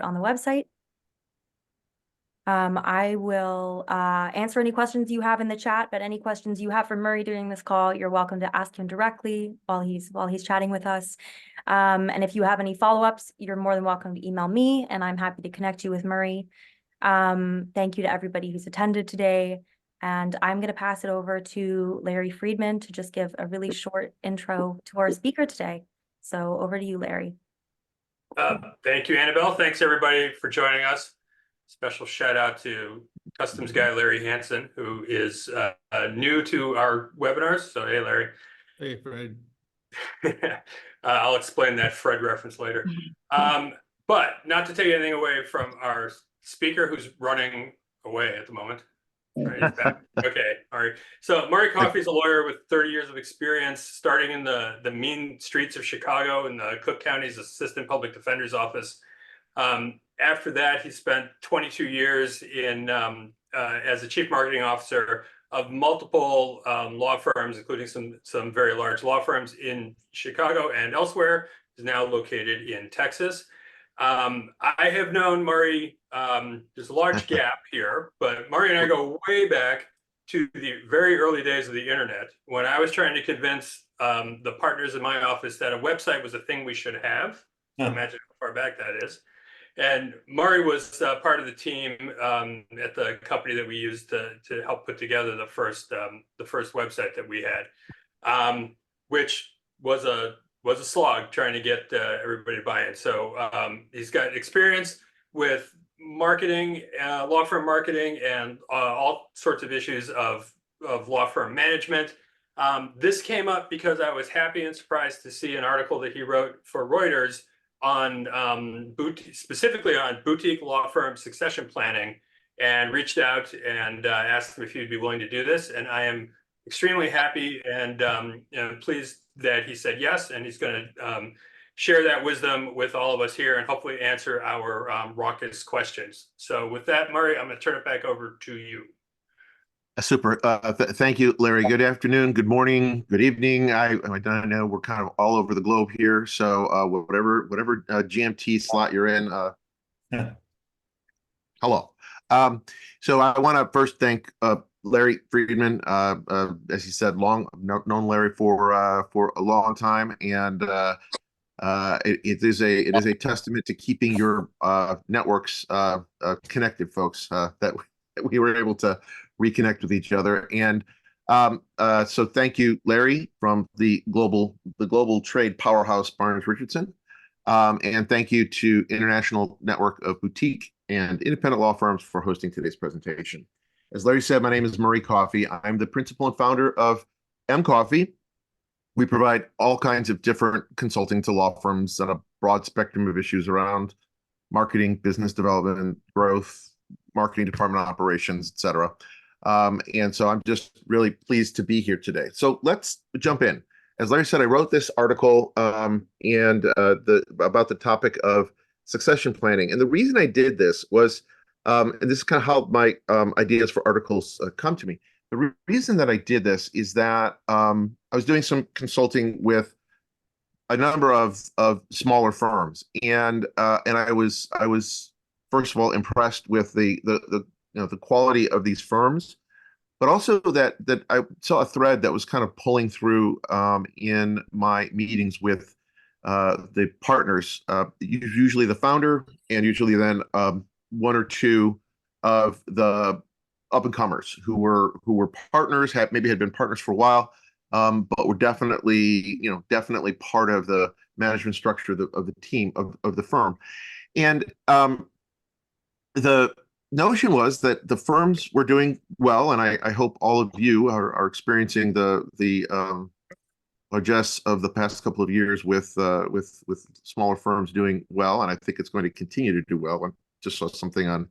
on the website. I will answer any questions you have in the chat, but any questions you have for Murray during this call, you're welcome to ask him directly while he's chatting with us. And if you have any follow-ups, you're more than welcome to email me, and I'm happy to connect you with Murray. Thank you to everybody who's attended today. And I'm going to pass it over to Larry Friedman to just give a really short intro to our speaker today. So over to you, Larry. Thank you, Annabelle. Thanks, everybody, for joining us. Special shout out to Customs guy Larry Hansen, who is new to our webinars. So, hey, Larry. Hey, Fred. I'll explain that Fred reference later. But not to take anything away from our speaker, who's running away at the moment. Right, he's back. Okay, all right. So Murray Coffey is a lawyer with 30 years of experience, starting in the mean streets of Chicago in the Cook County's Assistant Public Defender's Office. After that, he spent 22 years in as a chief marketing officer of multiple law firms, including some very large law firms in Chicago and elsewhere. He's now located in Texas. I have known Murray, there's a large gap here, but Murray and I go way back to the very early days of the internet, when I was trying to convince the partners in my office that a website was a thing we should have. Imagine how far back that is. And Murray was part of the team at the company that we used to help put together the first website that we had, which was a slog trying to get everybody to buy in. So he's got experience with marketing, law firm marketing, and all sorts of issues of law firm management. This came up because I was happy and surprised to see an article that he wrote for Reuters on specifically on boutique law firm succession planning, and reached out and asked him if he'd be willing to do this. And I am extremely happy and pleased that he said yes, and he's going to share that wisdom with all of us here and hopefully answer our raucous questions. So with that, Murray, I'm going to turn it back over to you. Super. Thank you, Larry. Good afternoon, good morning, good evening. I know we're kind of all over the globe here, so whatever GMT slot you're in, hello. So I want to first thank Larry Friedman. As he said, known Larry for a long time, and it is a testament to keeping your networks connected, folks. That we were able to reconnect with each other. And so thank you, Larry, from the global trade powerhouse Barnes Richardson. And thank you to International Network of Boutique and Independent Law Firms for hosting today's presentation. As Larry said, my name is Murray Coffey. I'm the principal and founder of MCoffey. We provide all kinds of different consulting to law firms on a broad spectrum of issues around marketing, business development, growth, marketing department operations, et cetera. And so I'm just really pleased to be here today. So let's jump in. As Larry said, I wrote this article about the topic of succession planning. And the reason I did this was, and this is kind of how my ideas for articles come to me. The reason that I did this is that I was doing some consulting with a number of smaller firms, and I was first of all impressed with the quality of these firms, but also that I saw a thread that was kind of pulling through in my meetings with the partners, usually the founder, and usually then one or two of the up and comers who were partners, maybe had been partners for a while, but were definitely part of the management structure of the team of the firm. And the notion was that the firms were doing well, and I hope all of you are experiencing the largesse of the past couple of years with smaller firms doing well, and I think it's going to continue to do well. I just saw something on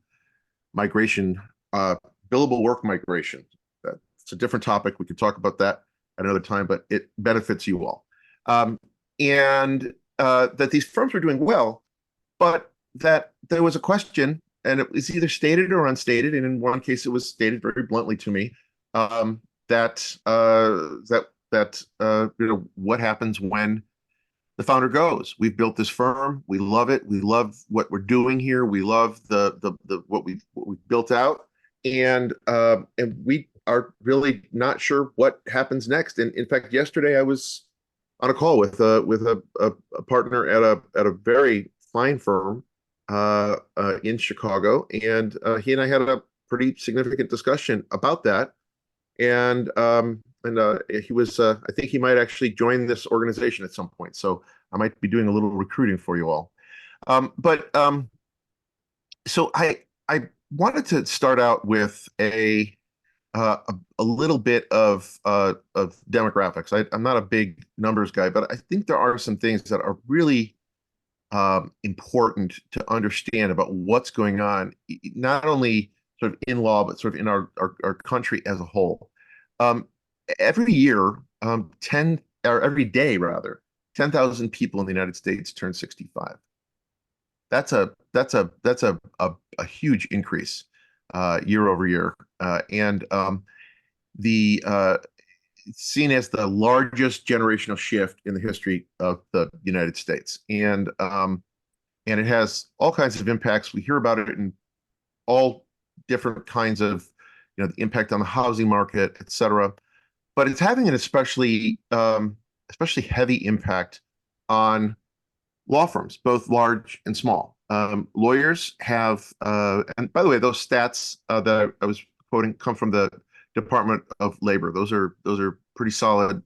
migration, billable work migration. It's a different topic. We could talk about that at another time, but it benefits you all. And that these firms were doing well, but that there was a question, and it was either stated or unstated, and in one case it was stated very bluntly to me, that what happens when the founder goes. We've built this firm. We love it. We love what we're doing here. We love the what we've built out, and we are really not sure what happens next. And in fact, yesterday I was on a call with a partner at a very fine firm in Chicago, and he and I had a pretty significant discussion about that. And he was I think he might actually join this organization at some point. So I might be doing a little recruiting for you all. So I wanted to start out with a little bit of demographics. I'm not a big numbers guy, but I think there are some things that are really important to understand about what's going on, not only sort of in law, but sort of in our country as a whole. Every year, 10 or every day rather, 10,000 people in the United States turn 65. That's a huge increase year over year, and seen as the largest generational shift in the history of the United States, and it has all kinds of impacts. We hear about it in all different kinds of, the impact on the housing market, et cetera. But it's having an especially heavy impact on law firms, both large and small. Lawyers have, and by the way, those stats that I was quoting come from the Department of Labor. Those are pretty solid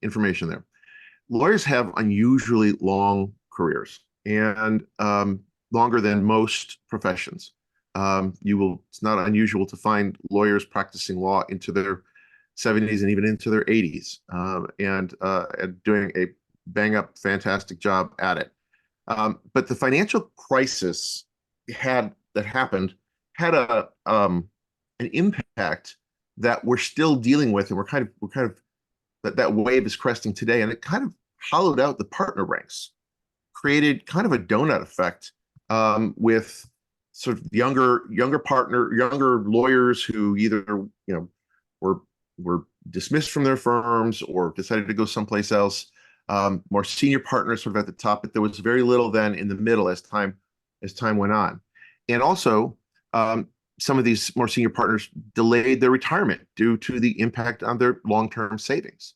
information there. Lawyers have unusually long careers, and longer than most professions. It's not unusual to find lawyers practicing law into their 70s and even into their 80s, and doing a bang-up, fantastic job at it. But the financial crisis that happened had an impact that we're still dealing with, and we're kind of that wave is cresting today, and it kind of hollowed out the partner ranks, created kind of a donut effect with sort of younger lawyers who either were dismissed from their firms or decided to go someplace else. More senior partners sort of at the top, but there was very little then in the middle as time went on, and also some of these more senior partners delayed their retirement due to the impact on their long-term savings.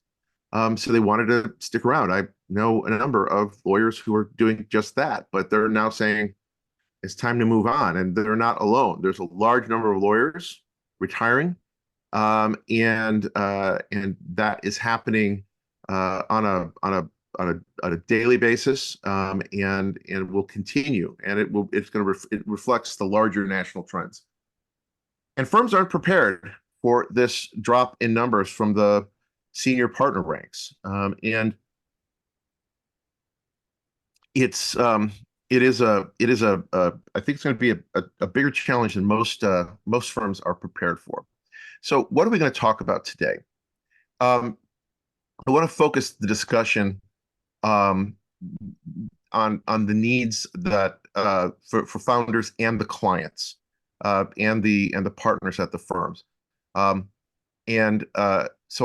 So they wanted to stick around. I know a number of lawyers who are doing just that, but they're now saying it's time to move on, and they're not alone. There's a large number of lawyers retiring, and that is happening on a daily basis, and will continue, and it reflects the larger national trends. And firms aren't prepared for this drop in numbers from the senior partner ranks, and it is I think it's going to be a bigger challenge than most firms are prepared for. So what are we going to talk about today? I want to focus the discussion on the needs that for founders and the clients, and the partners at the firms. So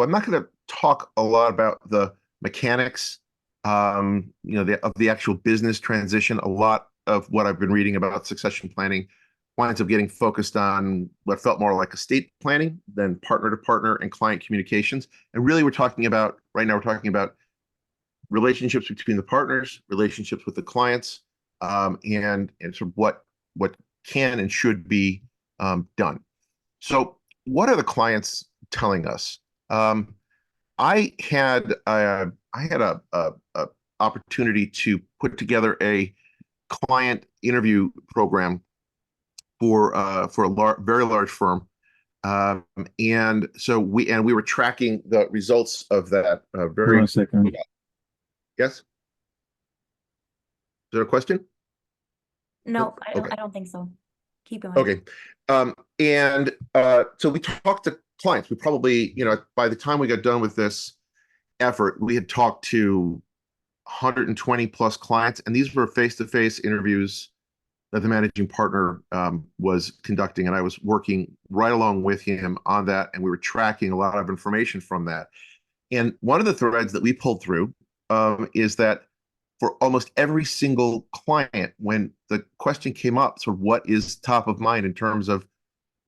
I'm not going to talk a lot about the mechanics, of the actual business transition. A lot of what I've been reading about succession planning winds up getting focused on what felt more like estate planning than partner to partner and client communications. And really, we're talking about relationships between the partners, relationships with the clients, and sort of what can and should be done. So what are the clients telling us? I had a opportunity to put together a client interview program for a very large firm, and so we were tracking the results of that. Hold on a second. Yes. Is there a question? No, Okay. I don't think so. Keep going. Okay. So we talked to clients. We probably, by the time we got done with this effort, we had talked to 120 plus clients, and these were face-to-face interviews that the managing partner was conducting, and I was working right along with him on that, and we were tracking a lot of information from that. And one of the threads that we pulled through is that for almost every single client, when the question came up, so what is top of mind in terms of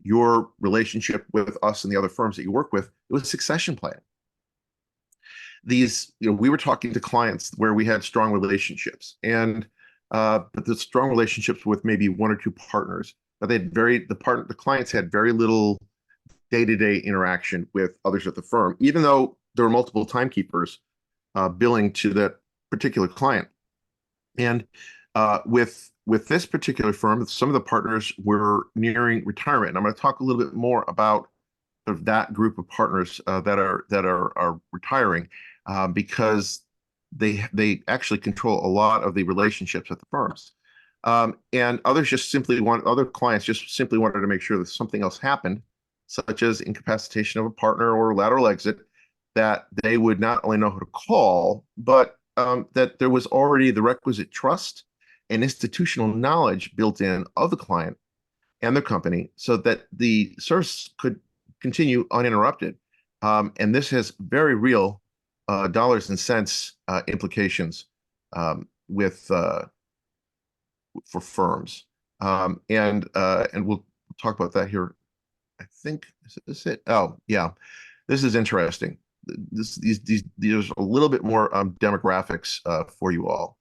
your relationship with us and the other firms that you work with, it was succession planning. We were talking to clients where we had strong relationships, and but the strong relationships with maybe one or two partners, but the clients had very little day-to-day interaction with others at the firm, even though there were multiple timekeepers billing to that particular client. And with this particular firm, some of the partners were nearing retirement. And I'm going to talk a little bit more about that group of partners that are retiring because they actually control a lot of the relationships at the firms. And other clients just simply wanted to make sure that something else happened, such as incapacitation of a partner or lateral exit, that they would not only know who to call, but that there was already the requisite trust and institutional knowledge built in of the client and their company so that the service could continue uninterrupted. And this has very real dollars and cents implications for firms. And we'll talk about that here. I think, is this it? Oh, yeah. This is interesting. There's a little bit more demographics for you all.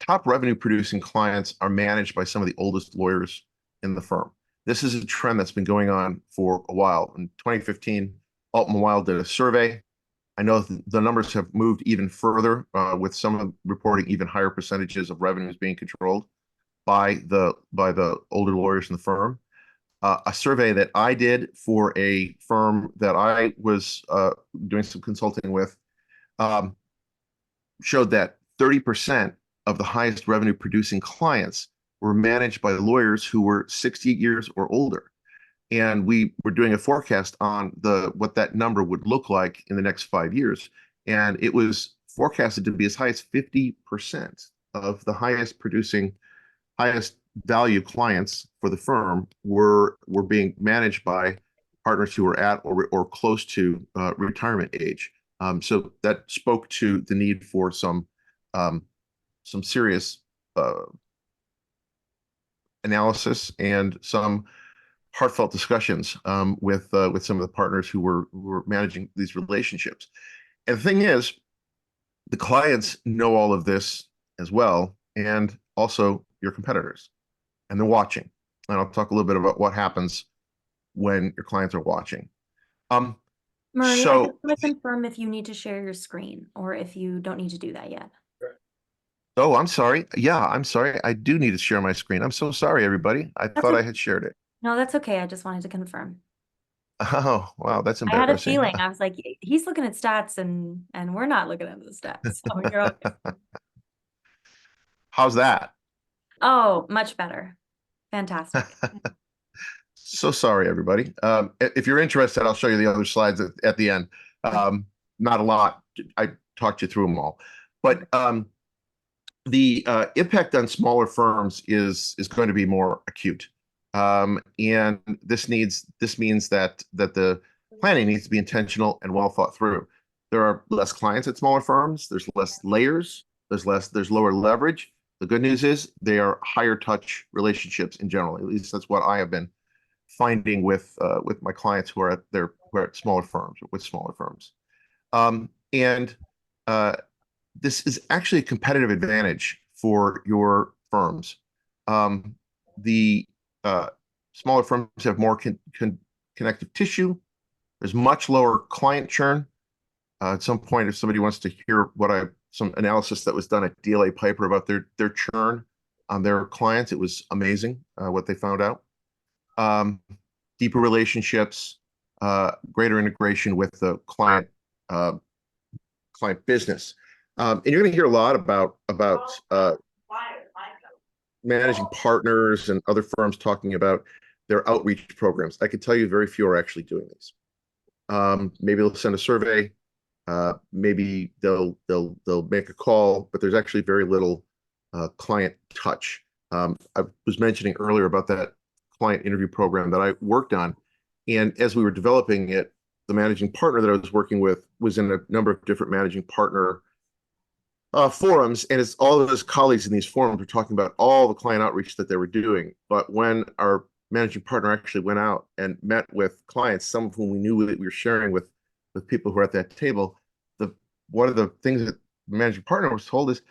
Top revenue producing clients are managed by some of the oldest lawyers in the firm. This is a trend that's been going on for a while. In 2015, Altman Wild did a survey. I know the numbers have moved even further, with some reporting even higher percentages of revenues being controlled by the older lawyers in the firm. A survey that I did for a firm that I was doing some consulting with showed that 30% of the highest revenue producing clients were managed by lawyers who were 60 years or older. And we were doing a forecast on what that number would look like in the next 5 years. And it was forecasted to be as high as 50% of the highest value clients for the firm were being managed by partners who were at or close to retirement age. So that spoke to the need for some serious analysis and some heartfelt discussions with some of the partners who were managing these relationships. And the thing is, the clients know all of this as well, and also your competitors, and they're watching. And I'll talk a little bit about what happens when your clients are watching. Murray, I just So, want to confirm if you need to share your screen or if you don't need to do that yet. oh, I'm sorry. Yeah, I'm sorry. I do need to share my screen. I'm so sorry, everybody. I thought I had shared it. No, that's okay. I just wanted to confirm. Oh, wow, that's I had a embarrassing. feeling. I was like, he's looking at stats and we're not looking at the stats. So you're okay. How's that? Oh, much better. Fantastic. So sorry, everybody. If you're interested, I'll show you the other slides at the end. Not a lot. I talked you through them all. But the impact on smaller firms is going to be more acute. And this means that the planning needs to be intentional and well thought through. There are less clients at smaller firms. There's less layers. There's lower leverage. The good news is they are higher touch relationships in general. At least that's what I have been finding with my clients who are at smaller firms, with smaller firms. And this is actually a competitive advantage for your firms. The smaller firms have more connective tissue. There's much lower client churn. At some point, if somebody wants to hear some analysis that was done at DLA Piper about their churn on their clients, it was amazing what they found out. Deeper relationships, greater integration with the client business. And you're going to hear a lot about managing partners and other firms talking about their outreach programs. I can tell you very few are actually doing these. Maybe they'll send a survey, maybe they'll make a call, but there's actually very little client touch. I was mentioning earlier about that client interview program that I worked on, and as we were developing it, the managing partner that I was working with was in a number of different managing partner forums, and it's all of his colleagues in these forums were talking about all the client outreach that they were doing. But when our managing partner actually went out and met with clients, some of whom we knew that we were sharing with people who were at that table, one of the things that the managing partner was told is,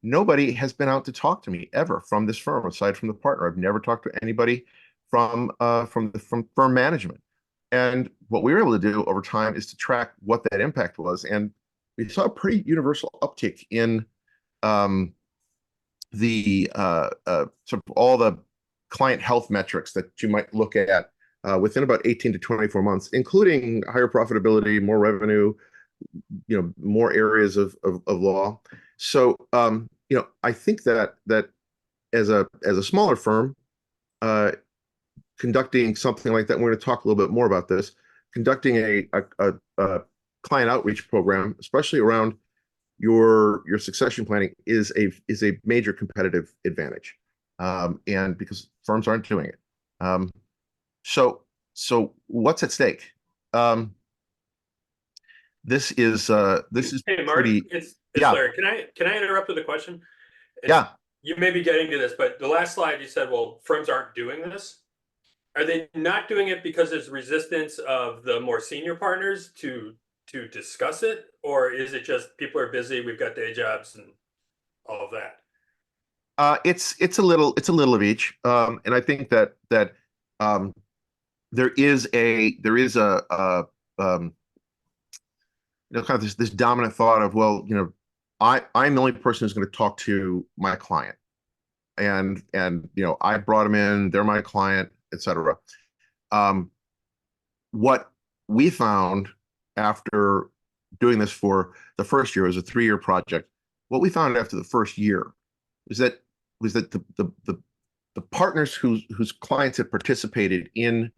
nobody has been out to talk to me ever from this firm aside from the partner. I've never talked to anybody from firm management. And what we were able to do over time is to track what that impact was, and we saw a pretty universal uptick in the sort of all the client health metrics that you might look at within about 18 to 24 months, including higher profitability, more revenue, more areas of law. So I think that as a smaller firm, conducting something like that, and we're going to talk a little bit more about this, conducting a client outreach program, especially around your succession planning, is a major competitive advantage, and because firms aren't doing it. So what's at stake? This is Hey, Mark, pretty. it's Yeah. Larry. Can I interrupt with a question? Yeah. You may be getting to this, but the last slide you said, well, firms aren't doing this. Are they not doing it because there's resistance of the more senior partners to discuss it, or is it just people are busy, we've got day jobs and all of that? It's a little of each, and I think that there is a kind of this dominant thought of, well, I'm the only person who's going to talk to my client, and I brought them in, they're my client, etc. What we found after doing this for the first year, it was a 3-year project. What we found after the first year was that the partners whose clients had participated in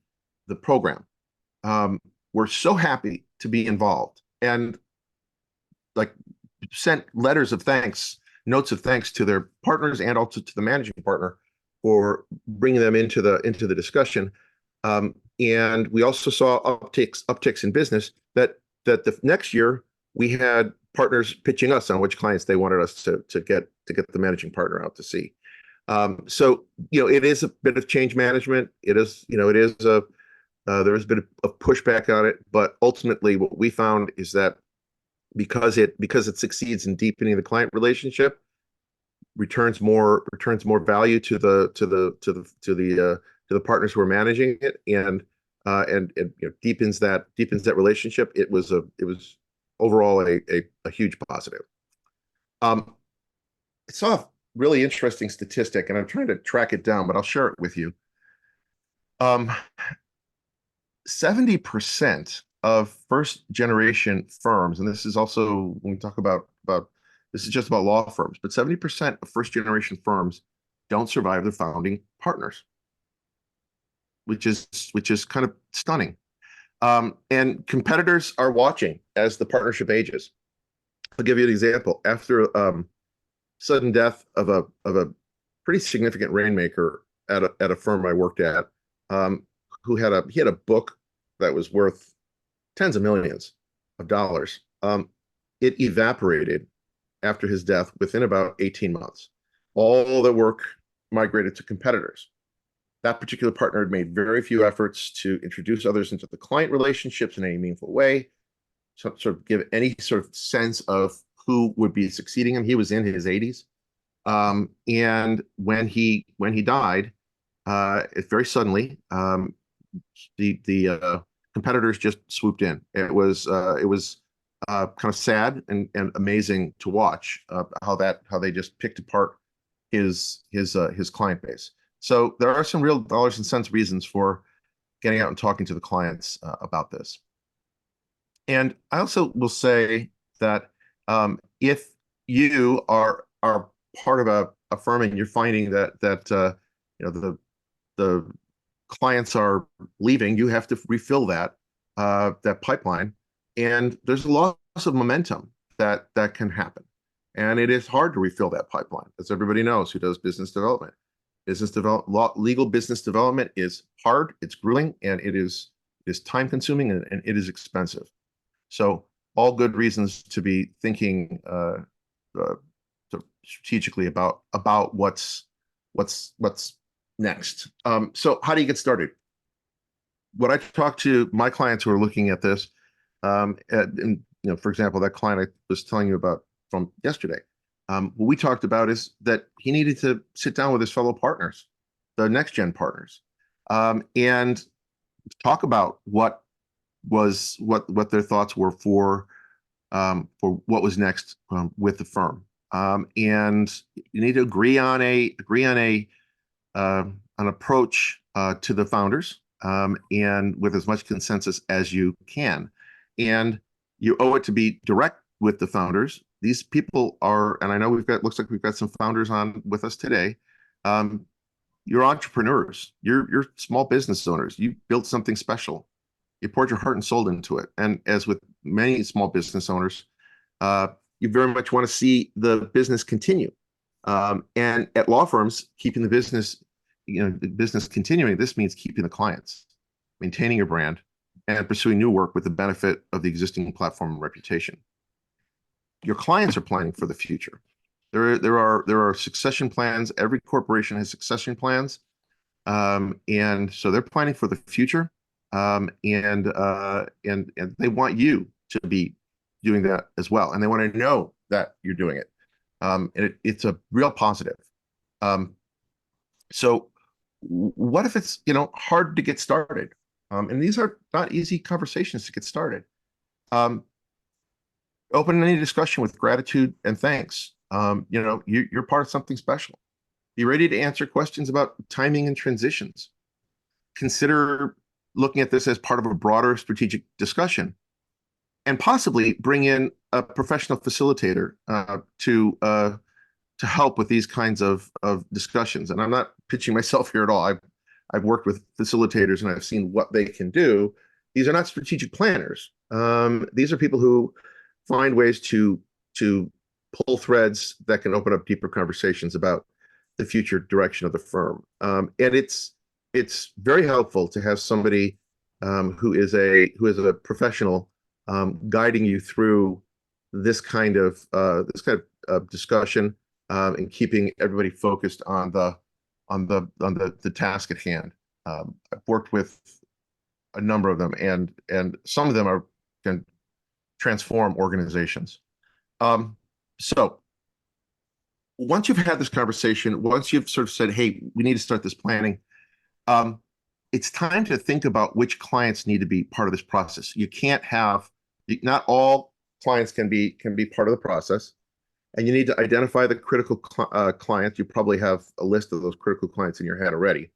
the program were so happy to be involved, and like sent letters of thanks, notes of thanks to their partners and also to the managing partner for bringing them into the discussion. And we also saw upticks in business that the next year we had partners pitching us on which clients they wanted us to get the managing partner out to see. So it is a bit of change management. It is there is a bit of pushback on it, but ultimately what we found is that because it succeeds in deepening the client relationship, returns more value to the partners who are managing it, and deepens that relationship. It was overall a huge positive. I saw a really interesting statistic, and I'm trying to track it down, but I'll share it with you. 70% of first generation firms, and this is also when we talk about this is just about law firms, but 70% of first generation firms don't survive their founding partners, which is kind of stunning. And competitors are watching as the partnership ages. I'll give you an example. After sudden death of a pretty significant rainmaker at a firm I worked at, who had a book that was worth tens of millions of dollars. It evaporated after his death within about 18 months. All the work migrated to competitors. That particular partner had made very few efforts to introduce others into the client relationships in any meaningful way, so sort of give any sort of sense of who would be succeeding him. He was in his 80s. And when he died, it very suddenly, the competitors just swooped in. It was kind of sad and amazing to watch how they just picked apart his client base. So there are some real dollars and cents reasons for getting out and talking to the clients about this. And I also will say that if you are part of a firm and you're finding that the clients are leaving, you have to refill that pipeline, and there's a loss of momentum that can happen, and it is hard to refill that pipeline, as everybody knows who does business development. Legal business development is hard, it's grueling, and it is is time consuming and it is expensive. So all good reasons to be thinking strategically about what's next. So how do you get started? When I talk to my clients who are looking at this, and for example, that client I was telling you about from yesterday, what we talked about is that he needed to sit down with his fellow partners, the next gen partners, and talk about what their thoughts were for what was next with the firm. And you need to agree on an approach to the founders, and with as much consensus as you can. And you owe it to be direct with the founders. These people are, and I know looks like we've got some founders on with us today. You're entrepreneurs. You're small business owners. You built something special. You poured your heart and soul into it. And as with many small business owners, you very much want to see the business continue. And at law firms, keeping the business continuing, this means keeping the clients, maintaining your brand, and pursuing new work with the benefit of the existing platform and reputation. Your clients are planning for the future. There are succession plans. Every corporation has succession plans, and so they're planning for the future. And they want you to be doing that as well, and they want to know that you're doing it. And it's a real positive. So what if it's hard to get started? And these are not easy conversations to get started. Open any discussion with gratitude and thanks. You're part of something special. Be ready to answer questions about timing and transitions. Consider looking at this as part of a broader strategic discussion, and possibly bring in a professional facilitator to help with these kinds of discussions. And I'm not pitching myself here at all. I've worked with facilitators and I've seen what they can do. These are not strategic planners. These are people who find ways to pull threads that can open up deeper conversations about the future direction of the firm. And it's very helpful to have somebody who is a professional guiding you through this kind of discussion, and keeping everybody focused on the task at hand. I've worked with a number of them, and some of them can transform organizations. So once you've had this conversation, once you've sort of said, hey, we need to start this planning, it's time to think about which clients need to be part of this process. Not all clients can be part of the process, and you need to identify the critical clients. You probably have a list of those critical clients in your head already.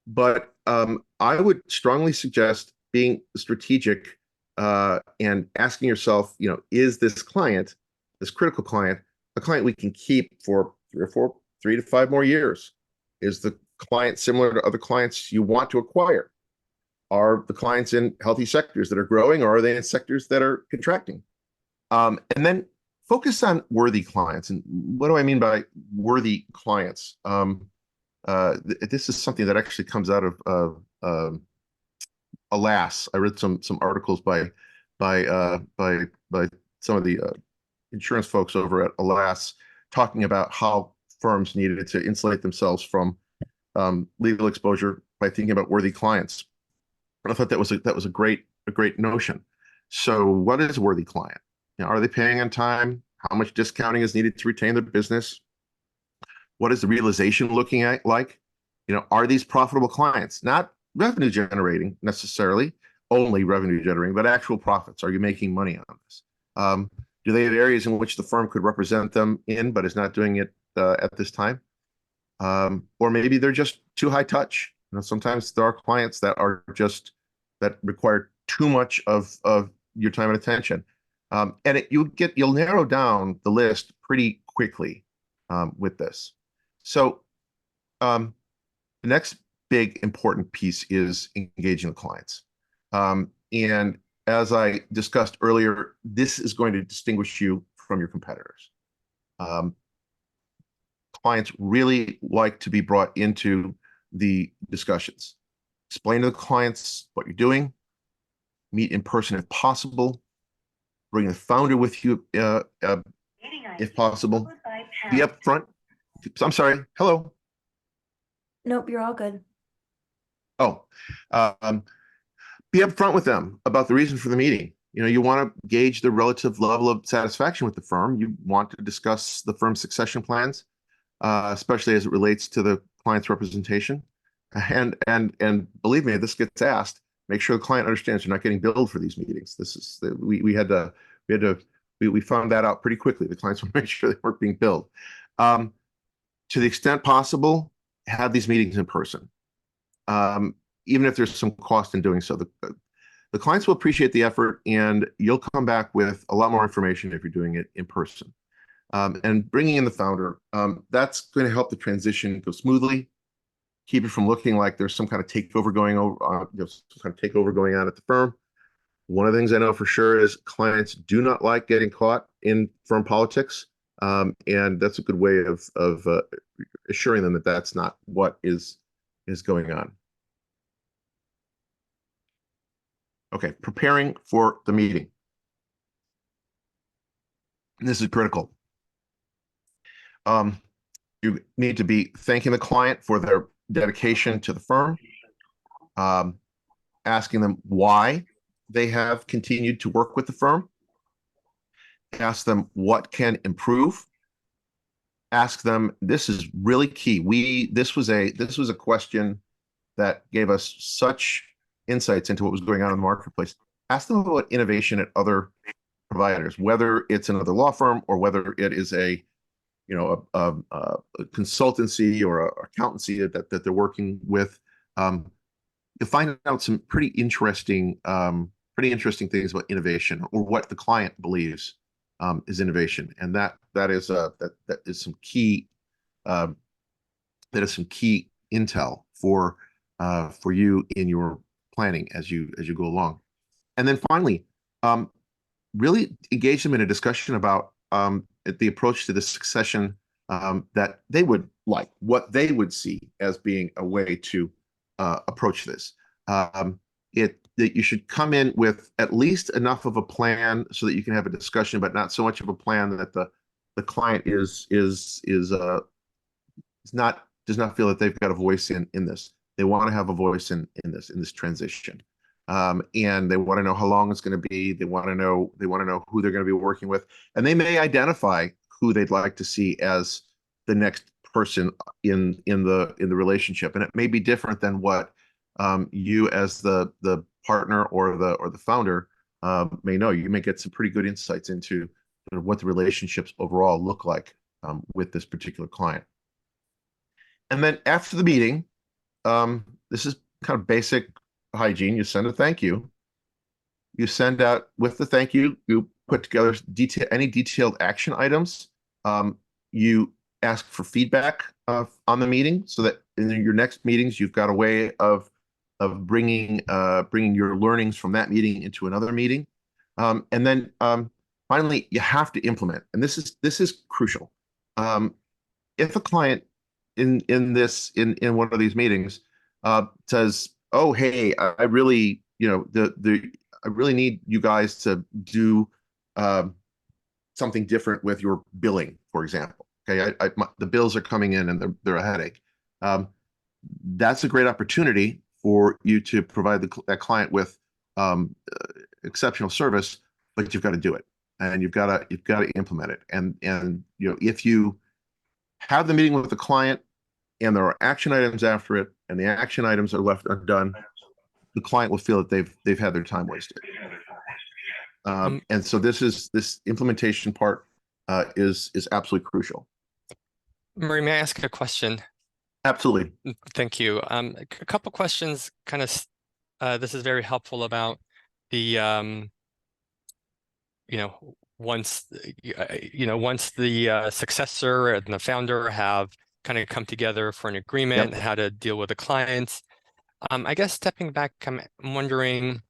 But I would strongly suggest being strategic and asking yourself, is this critical client, a client we can keep for 3 to 5 more years? Is the client similar to other clients you want to acquire? Are the clients in healthy sectors that are growing, or are they in sectors that are contracting? And then focus on worthy clients. And what do I mean by worthy clients? This is something that actually comes out of Alas. I read some articles by some of the insurance folks over at Alas, talking about how firms needed to insulate themselves from legal exposure by thinking about worthy clients. And I thought that was a great notion. So what is a worthy client? Are they paying on time? How much discounting is needed to retain their business? What is the realization looking like? Are these profitable clients? Not revenue generating necessarily, only revenue generating, but actual profits. Are you making money on this? Do they have areas in which the firm could represent them in, but is not doing it at this time? Or maybe they're just too high touch. Sometimes there are clients that require too much of your time and attention. And you'll narrow down the list pretty quickly with this. So the next big important piece is engaging the clients. And as I discussed earlier, this is going to distinguish you from your competitors. Clients really like to be brought into the discussions. Explain to the clients what you're doing, meet in person if possible. Bring the founder with you if possible. Be upfront. I'm sorry. Hello. Nope, you're all good. Oh, be upfront with them about the reason for the meeting. You want to gauge the relative level of satisfaction with the firm. You want to discuss the firm's succession plans, especially as it relates to the client's representation. And believe me, this gets asked. Make sure the client understands you're not getting billed for these meetings. We found that out pretty quickly. The clients want to make sure they weren't being billed. To the extent possible, have these meetings in person. Even if there's some cost in doing so, the clients will appreciate the effort, and you'll come back with a lot more information if you're doing it in person. And bringing in the founder, that's going to help the transition go smoothly, keep it from looking like there's some kind of takeover going on at the firm. One of the things I know for sure is clients do not like getting caught in firm politics, and that's a good way of assuring them that that's not what is going on. Okay, preparing for the meeting. And this is critical. You need to be thanking the client for their dedication to the firm, asking them why they have continued to work with the firm, ask them what can improve, ask them, this is really key. This was a question that gave us such insights into what was going on in the marketplace. Ask them about innovation at other providers, whether it's another law firm or whether it is a consultancy or a accountancy that they're working with. You'll find out some pretty interesting things about innovation or what the client believes is innovation, and that is some key intel for you in your planning as you go along. And then finally, really engage them in a discussion about the approach to the succession that they would like, what they would see as being a way to approach this. That you should come in with at least enough of a plan so that you can have a discussion, but not so much of a plan that the client does not feel that they've got a voice in this. They want to have a voice in this transition. And they want to know how long it's going to be. They want to know who they're going to be working with, and they may identify who they'd like to see as the next person in the relationship, and it may be different than what you as the partner or the founder may know. You may get some pretty good insights into what the relationships overall look like with this particular client. And then after the meeting, this is kind of basic hygiene. You send a thank you. You send out with the thank you. You put together any detailed action items. You ask for feedback on the meeting, so that in your next meetings you've got a way of bringing your learnings from that meeting into another meeting. And then finally, you have to implement, and this is crucial. If a client in one of these meetings says, "Oh, hey, I really, I really need you guys to do something different with your billing," for example. Okay, the bills are coming in and they're a headache. That's a great opportunity for you to provide that client with exceptional service, but you've got to do it, and you've got to implement it. And if you have the meeting with the client and there are action items after it, and the action items are left undone, the client will feel that they've had their time wasted. And so this implementation part is absolutely crucial. Murray, may I ask a question? Absolutely. Thank you. A couple questions. Kind of, this is very helpful about the once the successor and the founder have kind of come together for an agreement, how to deal with the clients. I guess stepping back, I'm wondering,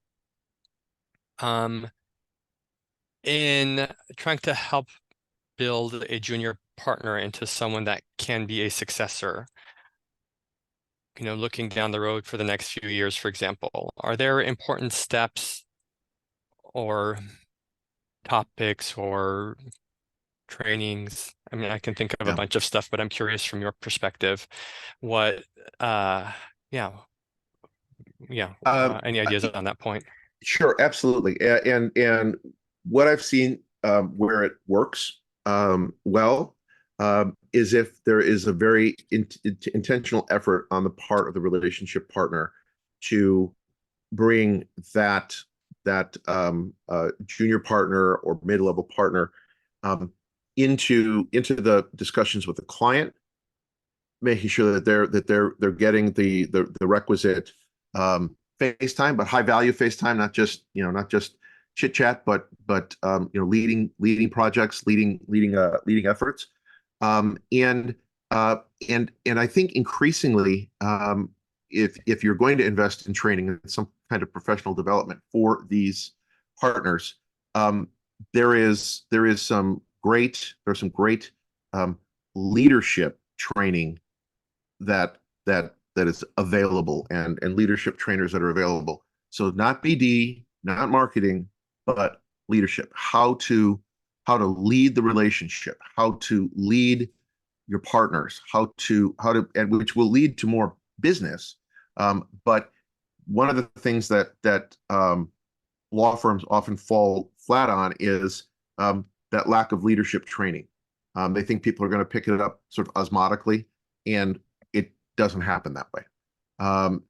in trying to help build a junior partner into someone that can be a successor, looking down the road for the next few years, for example, are there important steps or topics or trainings? I mean, I can think of a Yeah. bunch of stuff, but I'm curious from your perspective, what, yeah, any ideas on that point? Sure, absolutely. And what I've seen where it works well is if there is a very intentional effort on the part of the relationship partner to bring that junior partner or mid-level partner um, into the discussions with the client, making sure that they're getting the requisite face time, but high value face time, not just chit chat, but leading projects, leading efforts, and I think increasingly, if you're going to invest in training and some kind of professional development for these partners, there's some great leadership training that is available, and leadership trainers that are available. So not BD, not marketing, but leadership. How to lead the relationship, how to lead your partners, and which will lead to more business. But one of the things that law firms often fall flat on is that lack of leadership training. They think people are going to pick it up sort of osmotically, and it doesn't happen that way.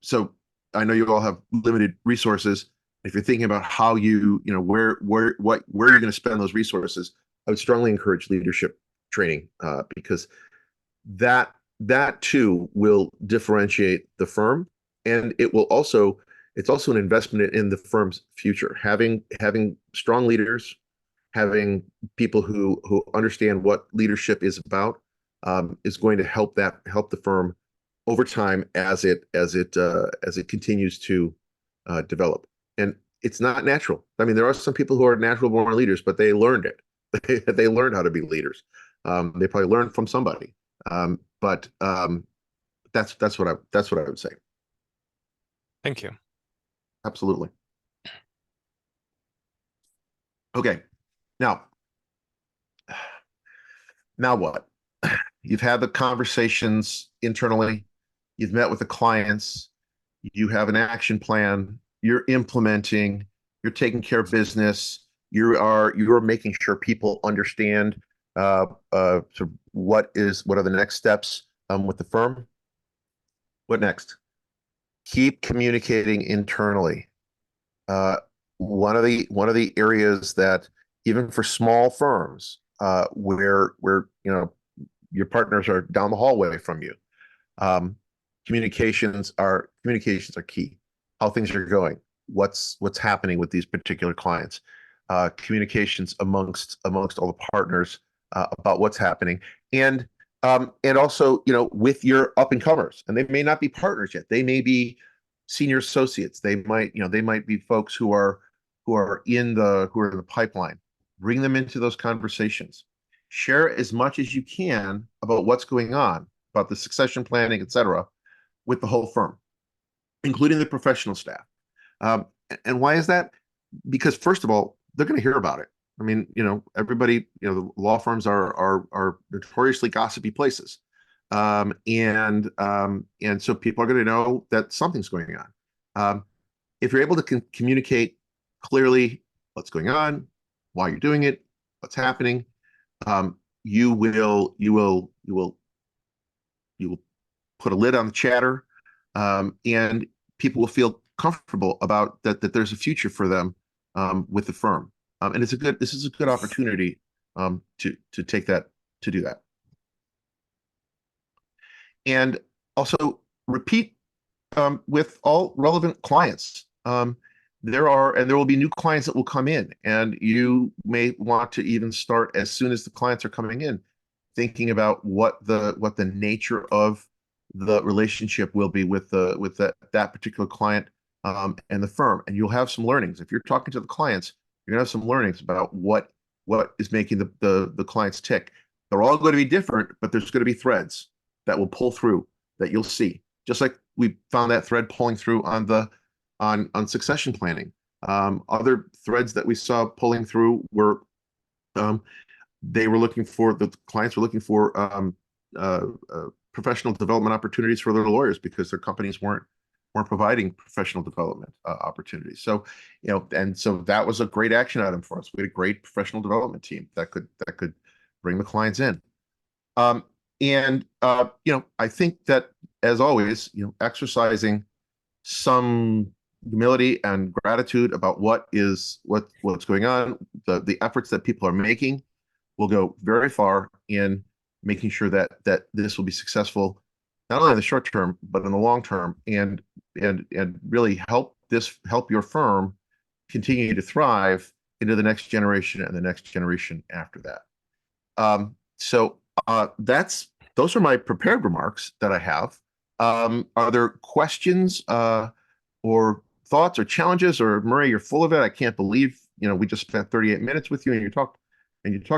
So I know you all have limited resources. If you're thinking about how where you're going to spend those resources, I would strongly encourage leadership training because that too will differentiate the firm, and it's also an investment in the firm's future. Having strong leaders, having people who understand what leadership is about, is going to help the firm over time as it continues to develop. And it's not natural. I mean, there are some people who are natural born leaders, but they learned it. They learned how to be leaders. They probably learned from somebody. But that's what I would say. Thank you. Absolutely. Okay. Now what? You've had the conversations internally. You've met with the clients. You have an action plan. You're implementing. You're taking care of business. You're making sure people understand sort of what are the next steps with the firm. What next? Keep communicating internally. One of the areas that even for small firms where your partners are down the hallway from you, communications are key. How things are going, what's happening with these particular clients, communications amongst all the partners about what's happening, and also with your up and comers, and they may not be partners yet. They may be senior associates. They might be folks who are in the pipeline. Bring them into those conversations. Share as much as you can about what's going on, about the succession planning, etc., with the whole firm, including the professional staff. And why is that? Because first of all, they're going to hear about it. I mean, everybody, the law firms are notoriously gossipy places. And so people are going to know that something's going on. If you're able to communicate clearly what's going on, why you're doing it, what's happening, you will put a lid on the chatter, and people will feel comfortable about that there's a future for them with the firm. And this is a good opportunity to do that. And also repeat with all relevant clients. There will be new clients that will come in, and you may want to even start as soon as the clients are coming in, thinking about what the nature of the relationship will be with that particular client and the firm. And you'll have some learnings. If you're talking to the clients, you're gonna have some learnings about what is making the clients tick. They're all going to be different, but there's going to be threads that will pull through that you'll see. Just like we found that thread pulling through on succession planning. Other threads that we saw pulling through were the clients were looking for professional development opportunities for their lawyers because their companies weren't providing professional development opportunities. So, and so that was a great action item for us. We had a great professional development team that could bring the clients in. I think that, as always, exercising some humility and gratitude about what's going on, the efforts that people are making will go very far in making sure that this will be successful, not only in the short term, but in the long term, and really help your firm continue to thrive into the next generation and the next generation after that. Those are my prepared remarks that I have. Are there questions or thoughts or challenges? Or Murray, you're full of it. I can't believe we just spent 38 minutes with you and you talked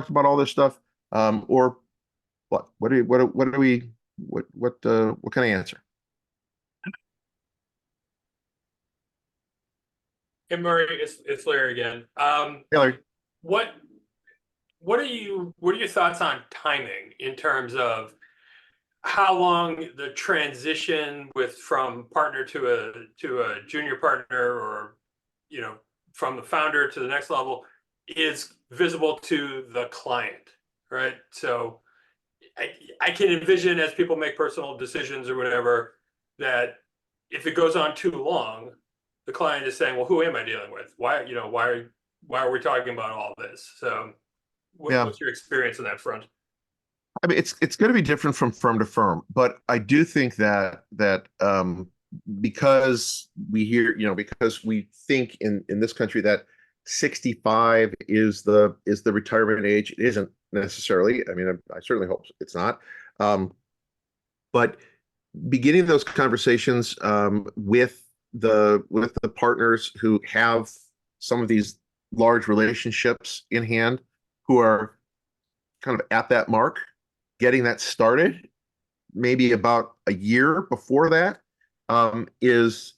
about all this stuff. Or what? What can I answer? Hey Murray, it's Larry again. Hey, Larry. What are your thoughts on timing in terms of how long the transition from partner to a junior partner, or from the founder to the next level, is visible to the client, right? So I can envision, as people make personal decisions or whatever, that if it goes on too long, the client is saying, well, who am I dealing with? Why are we talking about all this? So what's your experience on that front? I mean, it's going to be different from firm to firm, but I do think that because because we think in this country that 65 is the retirement age. It isn't necessarily. I mean, I certainly hope it's not. But beginning those conversations with the partners who have some of these large relationships in hand, who are kind of at that mark, getting that started, maybe about a year before that, is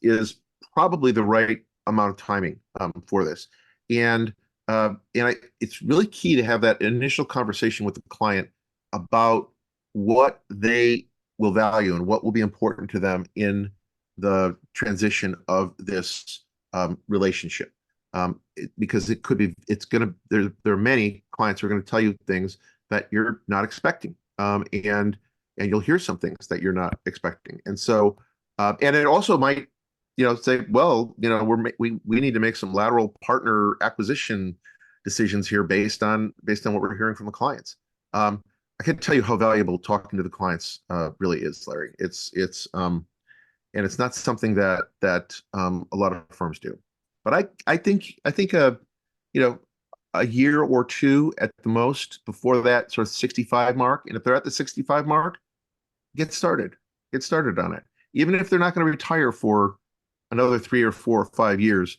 probably the right amount of timing for this. It's really key to have that initial conversation with the client about what they will value and what will be important to them in the transition of this relationship. Because there are many clients who are going to tell you things that you're not expecting, and you'll hear some things that you're not expecting, and so and it also might say, well, we need to make some lateral partner acquisition decisions here based on what we're hearing from the clients. I can tell you how valuable talking to the clients really is, Larry. It's and it's not something that a lot of firms do. But I think a year or two at the most before that sort of 65 mark. And if they're at the 65 mark, get started on it. Even if they're not going to retire for another 3 or 4 or 5 years,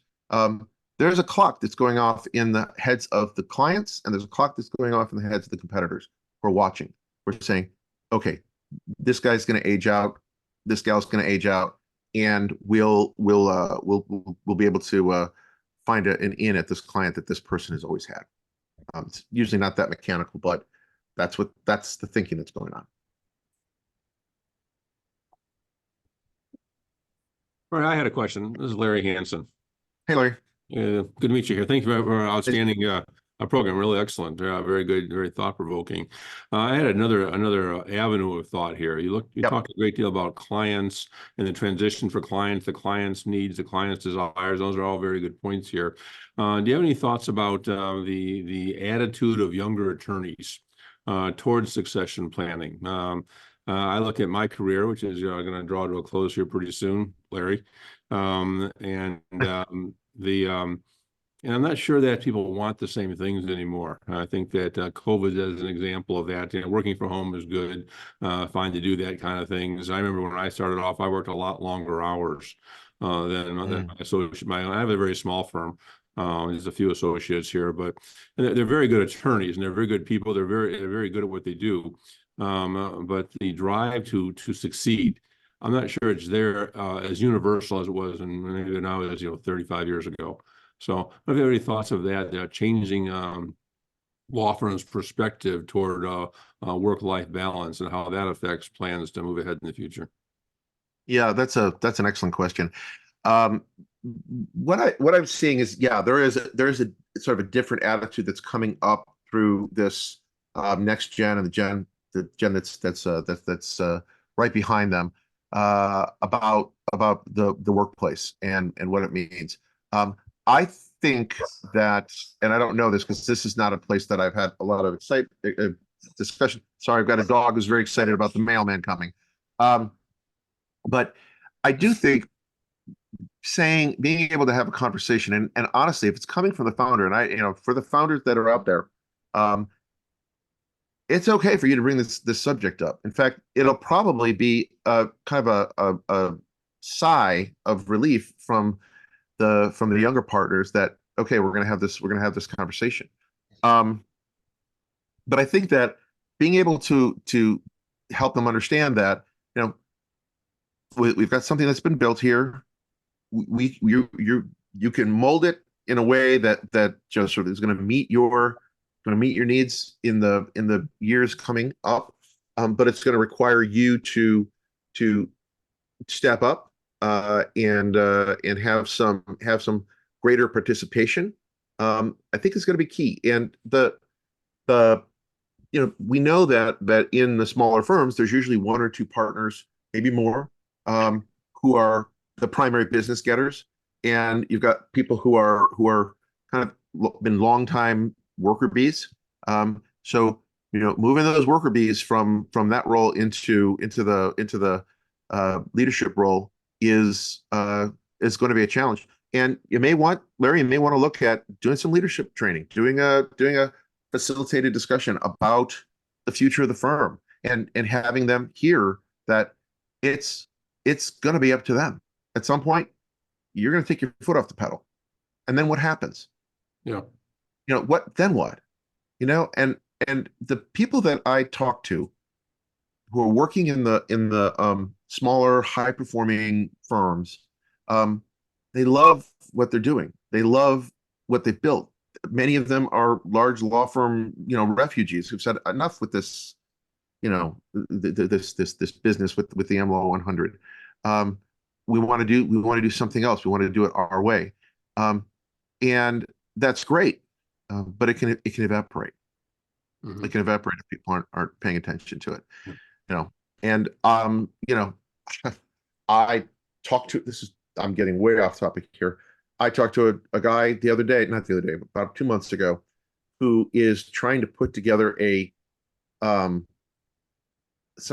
there's a clock that's going off in the heads of the clients, and there's a clock that's going off in the heads of the competitors who are watching. We're saying, okay, this guy's going to age out, this gal's going to age out, and we'll be able to find an in at this client that this person has always had. It's usually not that mechanical, but that's the thinking that's going on. All right, I had a question. This is Larry Hansen. Hey, Larry. Good to meet you here. Thank you for an outstanding program. Really excellent. Very good. Very thought provoking. I had another avenue of thought here. You talked a great deal about clients and the transition for clients, the client's needs, the client's desires. Those are all very good points here. Do you have any thoughts about the attitude of younger attorneys towards succession planning? I look at my career, which is going to draw to a close here pretty soon, Larry, and I'm not sure that people want the same things anymore. I think that COVID is an example of that. Working from home is good, fine to do that kind of things. I remember when I started off, I worked a lot longer hours than my associate. I have a very small firm. There's a few associates here, but they're very good attorneys and they're very good people. They're very good at what they do. But the drive to succeed, I'm not sure it's there as universal as it was, and maybe now it is 35 years ago. So have you any thoughts of that, changing law firms' perspective toward work-life balance and how that affects plans to move ahead in the future? Yeah, that's an excellent question. What I'm seeing is, yeah, there is a sort of a different attitude that's coming up through this next gen and the gen that's right behind them about the workplace and what it means. I think that, and I don't know this because this is not a place that I've had a lot of discussion. Sorry, I've got a dog who's very excited about the mailman coming. But I do think being able to have a conversation, and honestly, if it's coming from the founder, and for the founders that are out there, it's okay for you to bring this subject up. In fact, it'll probably be kind of a sigh of relief from the younger partners that, okay, we're gonna have this conversation. But I think that being able to help them understand that, we've got something that's been built here. You can mold it in a way that just sort of is going to meet your needs in the years coming up, but it's going to require you to step up and have some greater participation. I think it's going to be key. And we know that in the smaller firms, there's usually one or two partners, maybe more, who are the primary business getters, and you've got people who are kind of been longtime worker bees. So moving those worker bees from that role into the leadership role is going to be a challenge. And Larry, you may want to look at doing some leadership training, doing a facilitated discussion about the future of the firm, and having them hear that it's going to be up to them. At some point, you're going to take your foot off the pedal, and then what happens? Yeah. What then? What? And the people that I talk to who are working in the smaller, high performing firms, they love what they're doing. They love what they've built. Many of them are large law firm, refugees who've said enough with this, this business with the MLO 100. We want to do something else. We want to do it our way, and that's great. But it can evaporate. Mm-hmm. It can evaporate if people aren't paying attention to it. And I talked to I'm getting way off topic here. I talked to a guy the other day, not the other day, but about 2 months ago, who is trying to put together some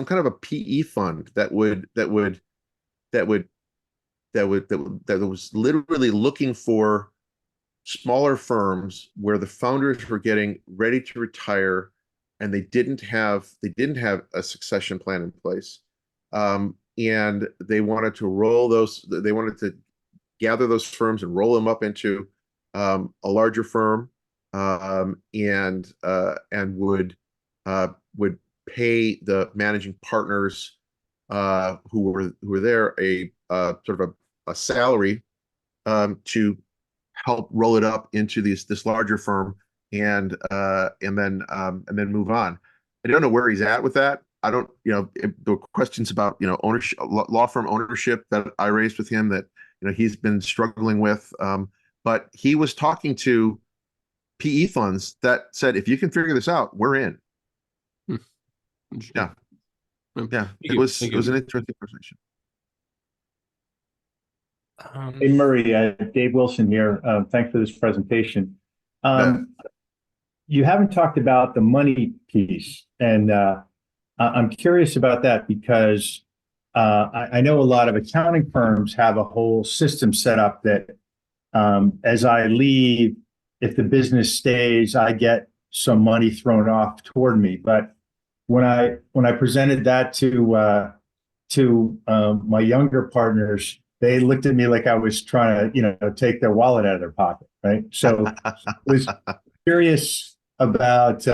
kind of a PE fund that was literally looking for smaller firms where the founders were getting ready to retire and they didn't have a succession plan in place. And they wanted to gather those firms and roll them up into a larger firm, and would pay the managing partners who were there a sort of a salary to help roll it up into this larger firm, and then move on. I don't know where he's at with that. I don't, the questions about ownership, law firm ownership that I raised with him that he's been struggling with. But he was talking to PE funds that said, if you can figure this out, we're in. Yeah. Yeah. It was an interesting conversation. Hey, Murray, Dave Wilson here. Thanks for this presentation. You haven't talked about the money piece, and I'm curious about that because I know a lot of accounting firms have a whole system set up that as I leave, if the business stays, I get some money thrown off toward me. But when I presented that to my younger partners, they looked at me like I was trying to, take their wallet out of their pocket, right? So I was curious about, is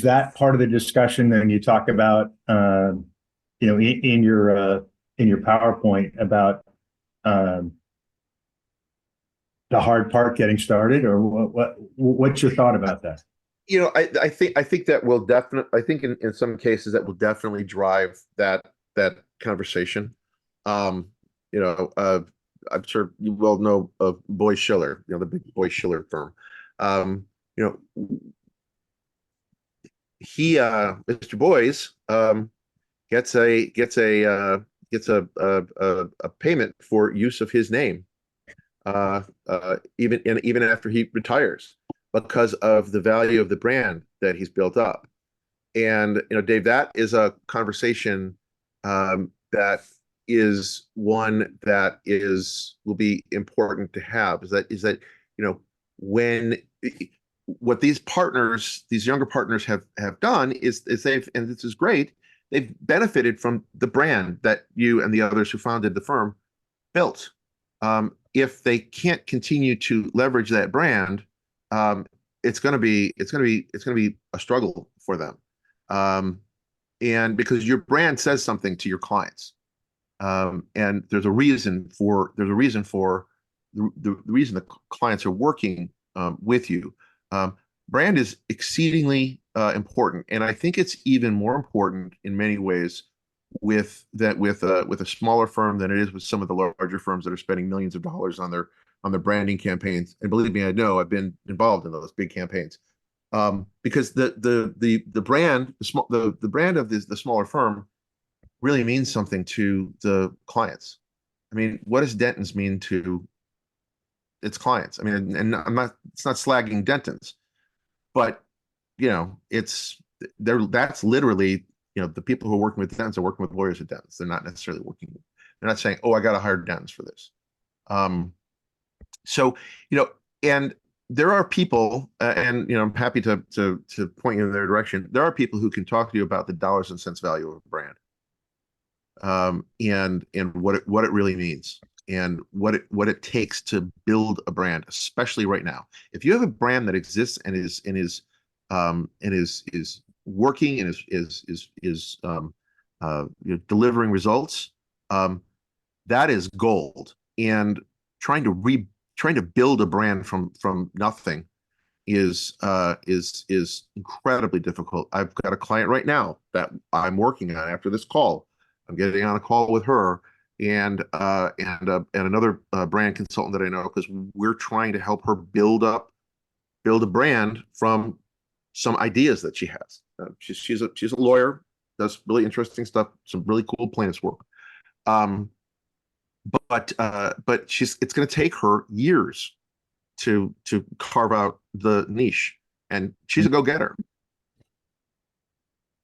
that part of the discussion? And you talk about, in your PowerPoint about the hard part getting started, or what's your thought about that? I think that will definitely, I think in some cases that will definitely drive that conversation. Um, I'm sure you well know of Boy Schiller, the big Boy Schiller firm. You know, Mr. Boys, gets a payment for use of his name, even after he retires, because of the value of the brand that he's built up. And Dave, that is a conversation that is one that will be important to have. Is that when what these younger partners have done is they've, and this is great, they've benefited from the brand that you and the others who founded the firm built. If they can't continue to leverage that brand, it's going to be a struggle for them. And because your brand says something to your clients, and there's a reason for the reason the clients are working with you. Brand is exceedingly important, and I think it's even more important in many ways with a smaller firm than it is with some of the larger firms that are spending millions of dollars on their branding campaigns. And believe me, I know, I've been involved in those big campaigns. Because the brand of the smaller firm really means something to the clients. I mean, what does Denton's mean to its clients? I mean, and it's not slagging Denton's, but that's literally, the people who are working with Denton's are working with lawyers at Denton's. They're not necessarily they're not saying, oh, I got to hire Denton's for this. So, and there are people, and I'm happy to point you in their direction. There are people who can talk to you about the dollars and cents value of a brand, and what it really means, and what it takes to build a brand, especially right now. If you have a brand that exists and is working and is delivering results, that is gold. And trying to build a brand from nothing is incredibly difficult. I've got a client right now that I'm working on after this call. I'm getting on a call with her and another brand consultant that I know, because we're trying to help her build a brand from some ideas that she has. She's a lawyer, does really interesting stuff, some really cool plaintiff's work. But it's going to take her years to carve out the niche, and she's a go-getter.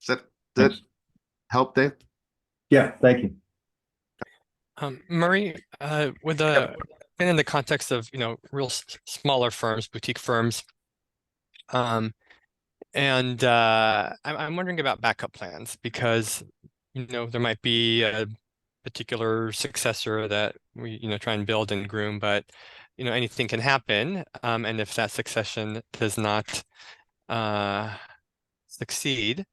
Does that help, Dave? Yeah, thank you. Murray, in the context of real smaller firms, boutique firms, and I'm wondering about backup plans, because there might be a particular successor that we try and build and groom, but anything can happen, and if that succession does not succeed,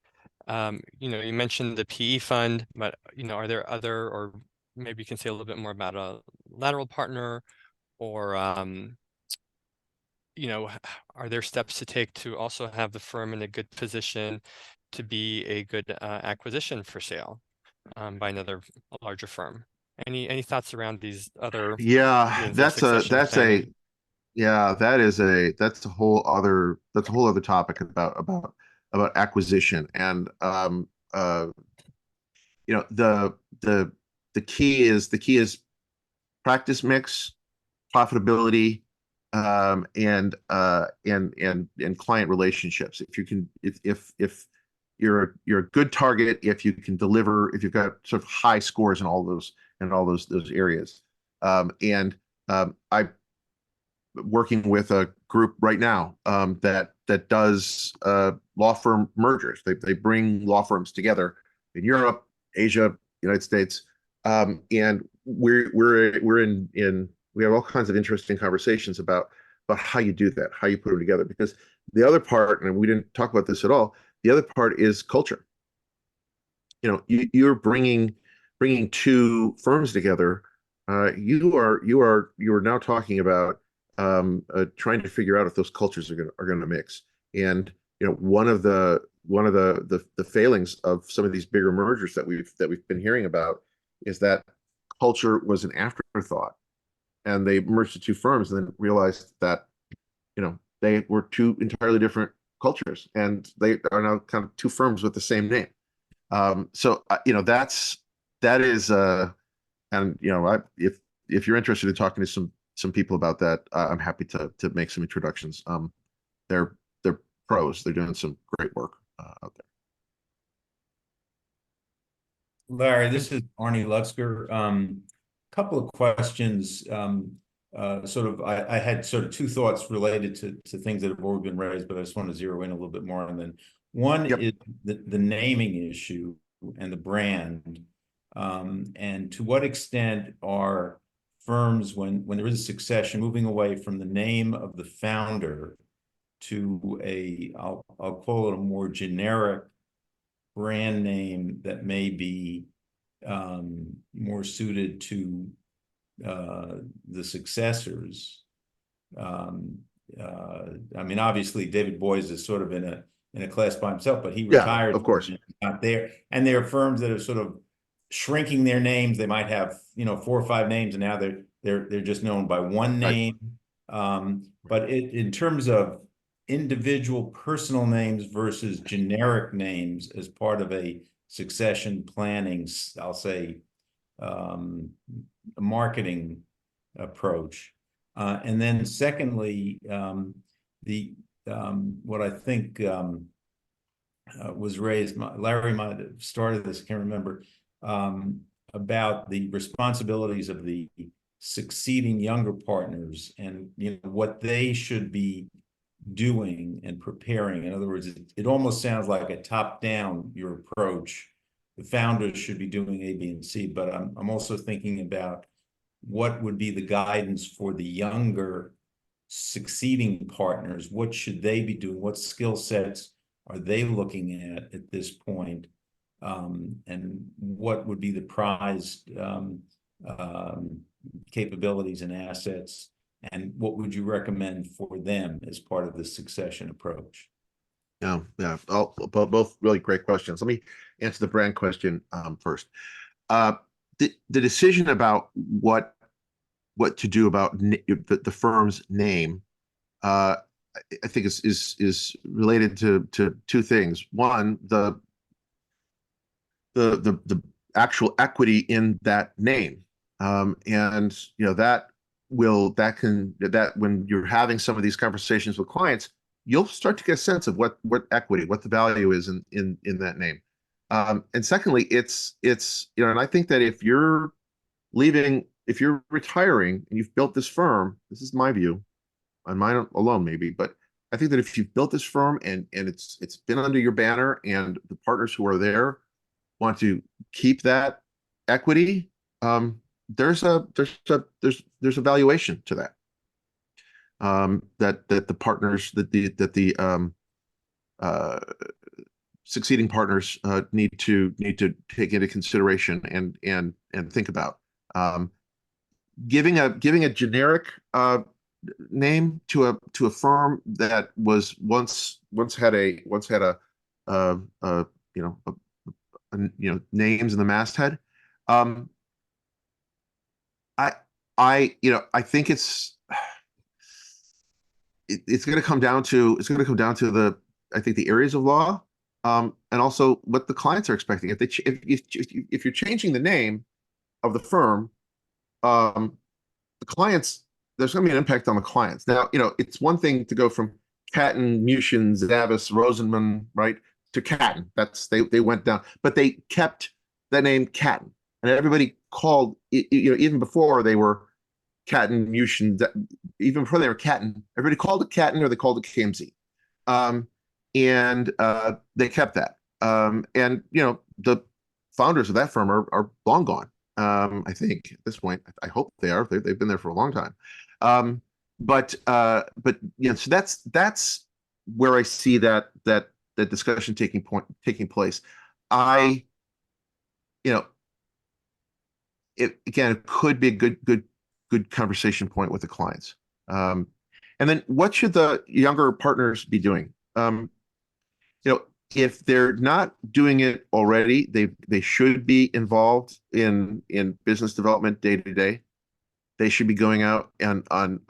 you mentioned the PE fund, but are there other, or maybe you can say a little bit more about a lateral partner, or are there steps to take to also have the firm in a good position to be a good acquisition for sale by another larger firm? Any thoughts around these other? Yeah, that's a whole other topic about acquisition. And the key is practice mix, profitability, and client relationships. If you're a good target, if you can deliver, if you've got sort of high scores in all those areas. I'm working with a group right now that does law firm mergers. They bring law firms together in Europe, Asia, United States, and we have all kinds of interesting conversations about how you do that, how you put them together. Because the other part, and we didn't talk about this at all, the other part is culture. You're bringing two firms together. You are now talking about trying to figure out if those cultures are gonna mix. And one of the failings of some of these bigger mergers that we've been hearing about is that culture was an afterthought, and they merged the two firms and then realized that they were two entirely different cultures, and they are now kind of two firms with the same name. So that is and if you're interested in talking to some people about that, I'm happy to make some introductions. They're pros. They're doing some great work out there. Larry, this is Arnie Lutzker. Couple of questions. I had sort of two thoughts related to things that have already been raised, but I just want to zero in a little bit more on them. One is the naming issue and the brand, and to what extent are firms, when there is a succession, moving away from the name of the founder to I'll call it a more generic brand name that may be more suited to the successors. I mean, obviously, David Boies is sort of in a class by himself, but he retired. Of course, not there. And there are firms that are sort of shrinking their names. They might have 4 or 5 names, and now they're just known by one name. But in terms of individual personal names versus generic names as part of a succession planning, I'll say, a marketing approach. And then secondly, what I think was raised, Larry might have started this, I can't remember, about the responsibilities of the succeeding younger partners and what they should be doing and preparing. In other words, it almost sounds like a top-down, your approach. The founders should be doing A, B, and C, but I'm also thinking about what would be the guidance for the younger succeeding partners. What should they be doing? What skill sets are they looking at this point? And what would be the prized capabilities and assets? And what would you recommend for them as part of the succession approach? Yeah. Both really great questions. Let me answer the brand question first. The decision about what to do about the firm's name, I think is related to two things. One, the actual equity in that name, and that when you're having some of these conversations with clients, you'll start to get a sense of what equity, what the value is in that name. And secondly, it's and I think that if you're retiring and you've built this firm, this is my view, on mine alone maybe, but I think that if you've built this firm and it's been under your banner and the partners who are there want to keep that equity, there's a valuation to that. That the partners, that the succeeding partners need to take into consideration and think about. Giving a generic name to a firm that was once had names in the masthead. I think it's going to come down to I think the areas of law, and also what the clients are expecting. If you're changing the name of the firm, the clients, there's going to be an impact on the clients. Now, it's one thing to go from Catton, Mushin, Zavis, Rosenman, right, to Catton. They went down, but they kept that name Catton, and everybody called even before they were Catton, Mushin, even before they were Catton, everybody called it Catton or they called it KMZ. And they kept that. And the founders of that firm are long gone. I think at this point, I hope they are. They've been there for a long time. But so that's where I see that discussion taking place. It could be a good conversation point with the clients. And then what should the younger partners be doing? If they're not doing it already, they should be involved in business development day to day. They should be going out and on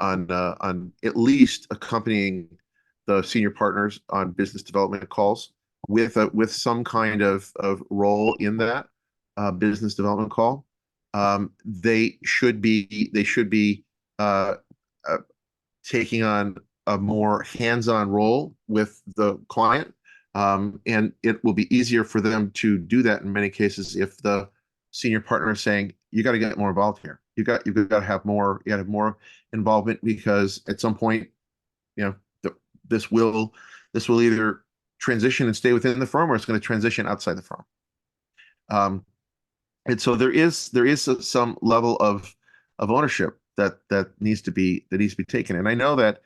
at least accompanying the senior partners on business development calls with some kind of role in that business development call. They should be taking on a more hands-on role with the client. And it will be easier for them to do that in many cases if the senior partner is saying, you got to get more involved here. You've got to have more, involvement, because at some point, this will either transition and stay within the firm, or it's going to transition outside the firm. And so there is some level of ownership that needs to be taken. And I know that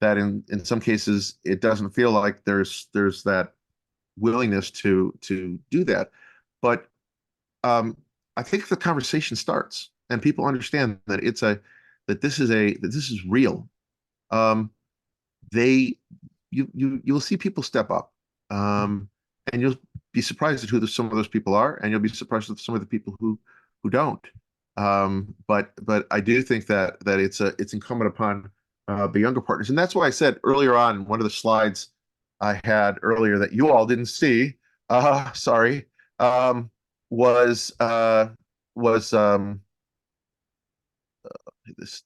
in some cases it doesn't feel like there's that willingness to do that, but I think the conversation starts and people understand that this is real. You'll see people step up, and you'll be surprised at who some of those people are, and you'll be surprised at some of the people who don't. But I do think that it's incumbent upon the younger partners, and that's why I said earlier on, one of the slides I had earlier that you all didn't see, sorry, was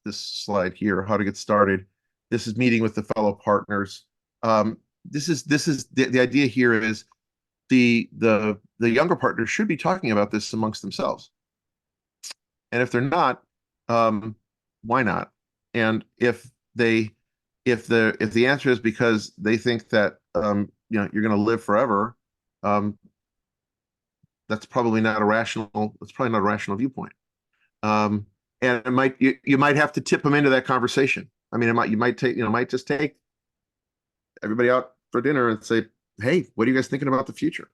this slide here, how to get started. This is meeting with the fellow partners. This is the idea here is the younger partners should be talking about this amongst themselves. And if they're not, why not? And if the answer is because they think that you're going to live forever, that's probably not a rational viewpoint. And you might have to tip them into that conversation. I mean, you might just take everybody out for dinner and say, hey, what are you guys thinking about the future?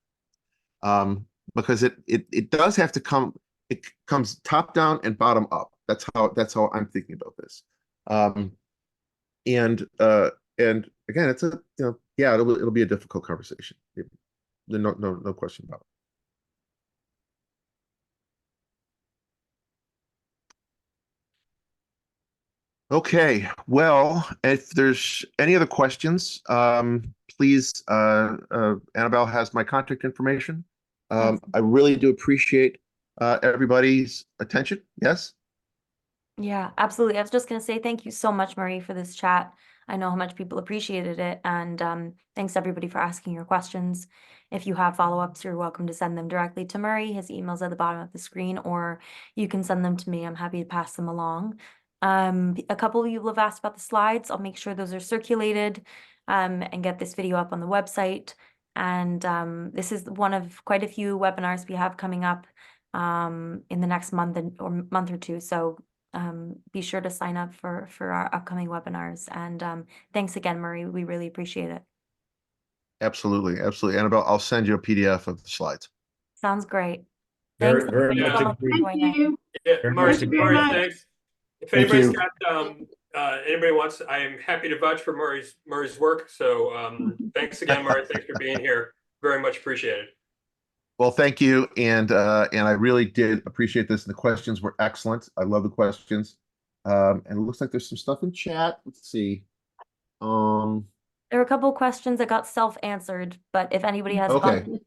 Because it does have to come. It comes top down and bottom up. That's how I'm thinking about this. And again, it's it'll be a difficult conversation. No question about it. Okay, well, if there's any other questions, please, Annabelle has my contact information. I really do appreciate everybody's attention. Yes? Yeah, absolutely. I was just going to say thank you so much, Murray, for this chat. I know how much people appreciated it, and thanks everybody for asking your questions. If you have follow-ups, you're welcome to send them directly to Murray. His email's at the bottom of the screen, or you can send them to me. I'm happy to pass them along. A couple of you have asked about the slides. I'll make sure those are circulated and get this video up on the website. And this is one of quite a few webinars we have coming up in the next month or month or two. So be sure to sign up for our upcoming webinars. And thanks again, Murray. We really appreciate it. Absolutely. Annabelle, I'll send you a PDF of the slides. Sounds great. Very, Thanks very everybody much so much for appreciated. joining. Yeah, Very Murray, much Murray, appreciated. thanks. If Thank anybody's you. got anybody wants, I am happy to vouch for Murray's work. So thanks again, Murray. Thanks for being here. Very much appreciated. Well, thank you, and I really did appreciate this. The questions were excellent. I love the questions, and it looks like there's some stuff in chat. Let's see. There were a couple of questions that got self-answered, but if anybody has Okay. bumped,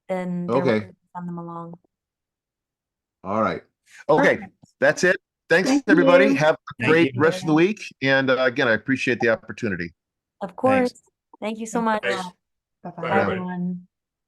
then they're Okay. welcome to send them along. All right. Okay, Perfect. that's it. Thanks, Thank everybody. you. Have a Thank great you. rest of the week. And again, I appreciate the opportunity. Of course. Thank you so much. Thanks. Bye-bye. Bye, now. everyone.